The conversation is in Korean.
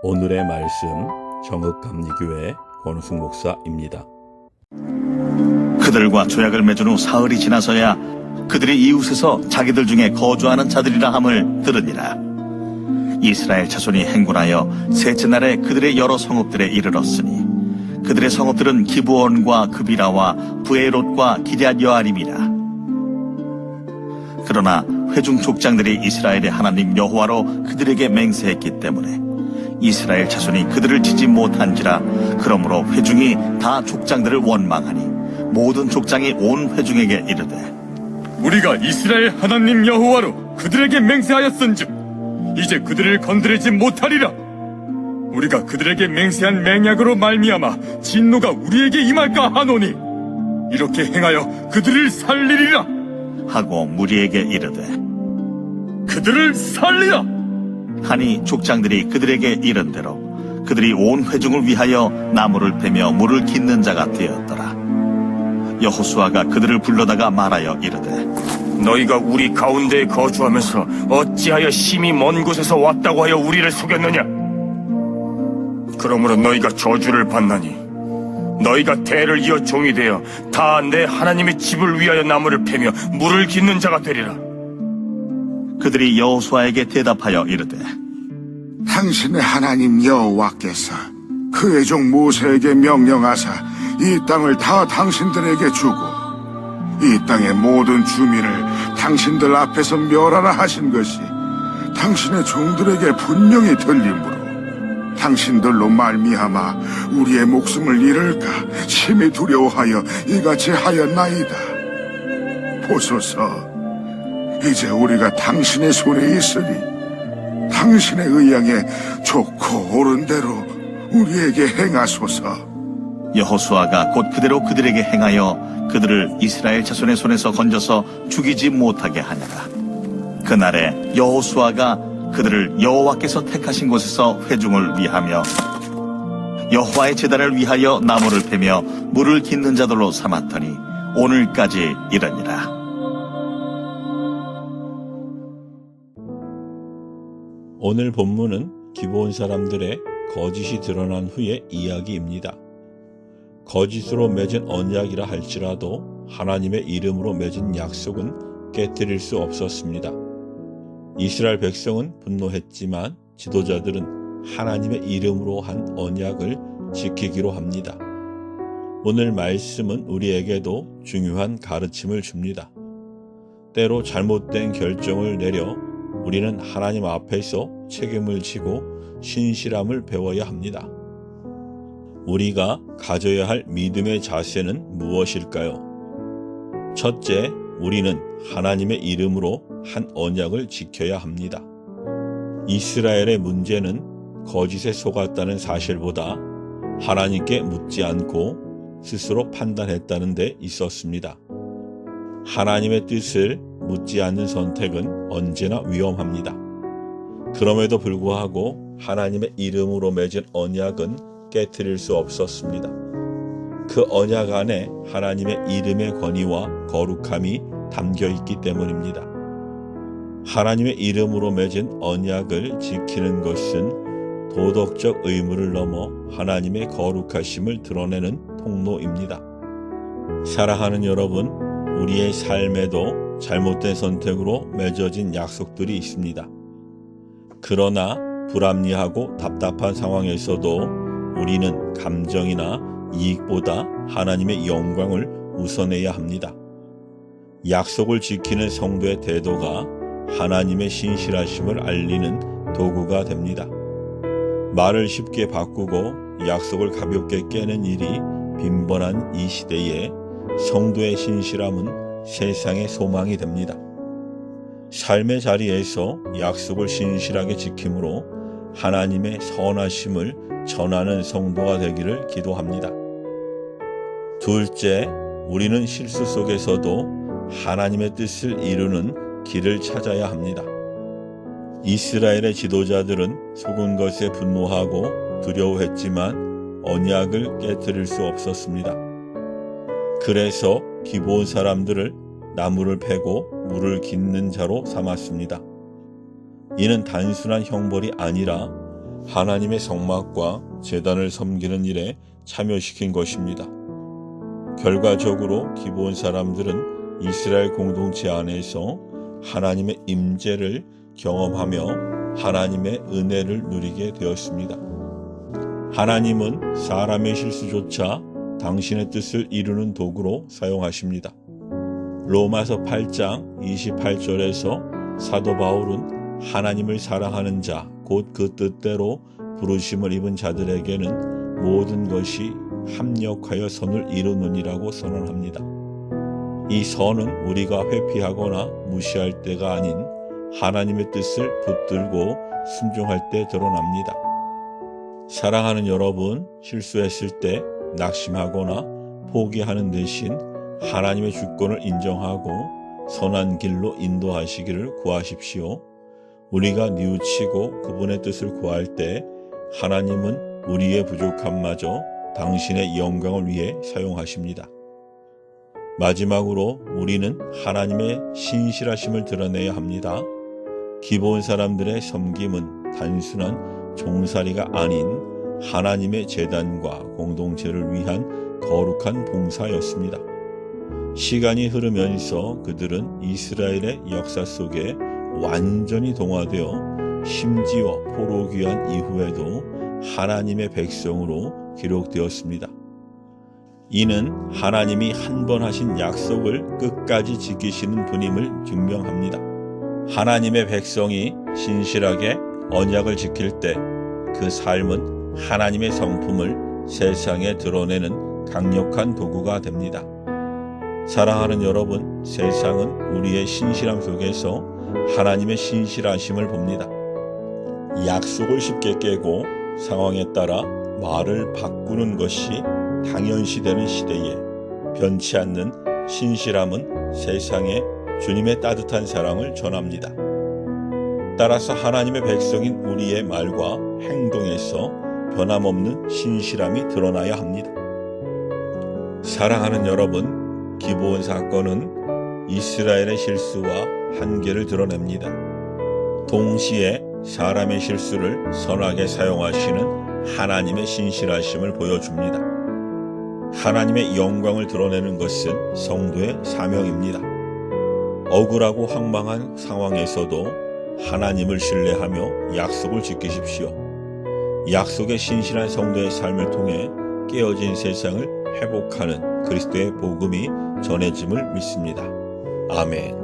오늘의 말씀 정읍감리교회 권우승 목사입니다. 그들과 조약을 맺은 후 사흘이 지나서야 그들이 이웃에서 자기들 중에 거주하는 자들이라 함을 들으니라. 이스라엘 자손이 행군하여 셋째 날에 그들의 여러 성읍들에 이르렀으니 그들의 성읍들은 기브온과 그비라와 브에롯과 기럇 여아림이라. 그러나 회중 족장들이 이스라엘의 하나님 여호와로 그들에게 맹세했기 때문에 이스라엘 자손이 그들을 치지 못한지라. 그러므로 회중이 다 족장들을 원망하니 모든 족장이 온 회중에게 이르되, 우리가 이스라엘 하나님 여호와로 그들에게 맹세하였은즉 이제 그들을 건드리지 못하리라. 우리가 그들에게 맹세한 맹약으로 말미암아 진노가 우리에게 임할까 하노니 이렇게 행하여 그들을 살리리라 하고 무리에게 이르되 그들을 살리라 하니 족장들이 그들에게 이른 대로 그들이 온 회중을 위하여 나무를 베며 물을 깃는 자가 되었더라. 여호수아가 그들을 불러다가 말하여 이르되, 너희가 우리 가운데에 거주하면서 어찌하여 심히 먼 곳에서 왔다고 하여 우리를 속였느냐? 그러므로 너희가 저주를 받나니 너희가 대를 이어 종이 되어 다 내 하나님의 집을 위하여 나무를 패며 물을 깃는 자가 되리라. 그들이 여호수아에게 대답하여 이르되, 당신의 하나님 여호와께서 그의 종 모세에게 명령하사 이 땅을 다 당신들에게 주고 이 땅의 모든 주민을 당신들 앞에서 멸하라 하신 것이 당신의 종들에게 분명히 들리므로 당신들로 말미암아 우리의 목숨을 잃을까 심히 두려워하여 이같이 하였나이다. 보소서, 이제 우리가 당신의 손에 있으니 당신의 의향에 좋고 옳은 대로 우리에게 행하소서. 여호수아가 곧 그대로 그들에게 행하여 그들을 이스라엘 자손의 손에서 건져서 죽이지 못하게 하니라. 그날에 여호수아가 그들을 여호와께서 택하신 곳에서 회중을 위하며 여호와의 제단을 위하여 나무를 패며 물을 깃는 자들로 삼았더니 오늘까지 이르니라. 오늘 본문은 기브온 사람들의 거짓이 드러난 후의 이야기입니다. 거짓으로 맺은 언약이라 할지라도 하나님의 이름으로 맺은 약속은 깨뜨릴 수 없었습니다. 이스라엘 백성은 분노했지만 지도자들은 하나님의 이름으로 한 언약을 지키기로 합니다. 오늘 말씀은 우리에게도 중요한 가르침을 줍니다. 때로 잘못된 결정을 내려 우리는 하나님 앞에서 책임을 지고 신실함을 배워야 합니다. 우리가 가져야 할 믿음의 자세는 무엇일까요? 첫째, 우리는 하나님의 이름으로 한 언약을 지켜야 합니다. 이스라엘의 문제는 거짓에 속았다는 사실보다 하나님께 묻지 않고 스스로 판단했다는 데 있었습니다. 하나님의 뜻을 묻지 않는 선택은 언제나 위험합니다. 그럼에도 불구하고 하나님의 이름으로 맺은 언약은 깨트릴 수 없었습니다. 그 언약 안에 하나님의 이름의 권위와 거룩함이 담겨 있기 때문입니다. 하나님의 이름으로 맺은 언약을 지키는 것은 도덕적 의무를 넘어 하나님의 거룩하심을 드러내는 통로입니다. 사랑하는 여러분, 우리의 삶에도 잘못된 선택으로 맺어진 약속들이 있습니다. 그러나 불합리하고 답답한 상황에서도 우리는 감정이나 이익보다 하나님의 영광을 우선해야 합니다. 약속을 지키는 성도의 태도가 하나님의 신실하심을 알리는 도구가 됩니다. 말을 쉽게 바꾸고 약속을 가볍게 깨는 일이 빈번한 이 시대에 성도의 신실함은 세상의 소망이 됩니다. 삶의 자리에서 약속을 신실하게 지킴으로 하나님의 선하심을 전하는 성도가 되기를 기도합니다. 둘째, 우리는 실수 속에서도 하나님의 뜻을 이루는 길을 찾아야 합니다. 이스라엘의 지도자들은 속은 것에 분노하고 두려워했지만 언약을 깨뜨릴 수 없었습니다. 그래서 기브온 사람들을 나무를 패고 물을 깃는 자로 삼았습니다. 이는 단순한 형벌이 아니라 하나님의 성막과 제단을 섬기는 일에 참여시킨 것입니다. 결과적으로 기브온 사람들은 이스라엘 공동체 안에서 하나님의 임재를 경험하며 하나님의 은혜를 누리게 되었습니다. 하나님은 사람의 실수조차 당신의 뜻을 이루는 도구로 사용하십니다. 로마서 8장 28절에서 사도 바울은 하나님을 사랑하는 자, 곧 그 뜻대로 부르심을 입은 자들에게는 모든 것이 합력하여 선을 이루느니라고 선언합니다. 이 선은 우리가 회피하거나 무시할 때가 아닌 하나님의 뜻을 붙들고 순종할 때 드러납니다. 사랑하는 여러분, 실수했을 때 낙심하거나 포기하는 대신 하나님의 주권을 인정하고 선한 길로 인도하시기를 구하십시오. 우리가 뉘우치고 그분의 뜻을 구할 때 하나님은 우리의 부족함마저 당신의 영광을 위해 사용하십니다. 마지막으로 우리는 하나님의 신실하심을 드러내야 합니다. 기브온 사람들의 섬김은 단순한 종살이가 아닌 하나님의 제단과 공동체를 위한 거룩한 봉사였습니다. 시간이 흐르면서 그들은 이스라엘의 역사 속에 완전히 동화되어 심지어 포로 귀환 이후에도 하나님의 백성으로 기록되었습니다. 이는 하나님이 한 번 하신 약속을 끝까지 지키시는 분임을 증명합니다. 하나님의 백성이 신실하게 언약을 지킬 때 그 삶은 하나님의 성품을 세상에 드러내는 강력한 도구가 됩니다. 사랑하는 여러분, 세상은 우리의 신실함 속에서 하나님의 신실하심을 봅니다. 약속을 쉽게 깨고 상황에 따라 말을 바꾸는 것이 당연시되는 시대에 변치 않는 신실함은 세상에 주님의 따뜻한 사랑을 전합니다. 따라서 하나님의 백성인 우리의 말과 행동에서 변함없는 신실함이 드러나야 합니다. 사랑하는 여러분, 기브온 사건은 이스라엘의 실수와 한계를 드러냅니다. 동시에 사람의 실수를 선하게 사용하시는 하나님의 신실하심을 보여줍니다. 하나님의 영광을 드러내는 것은 성도의 사명입니다. 억울하고 황망한 상황에서도 하나님을 신뢰하며 약속을 지키십시오. 약속의 신실한 성도의 삶을 통해 깨어진 세상을 회복하는 그리스도의 복음이 전해짐을 믿습니다. 아멘.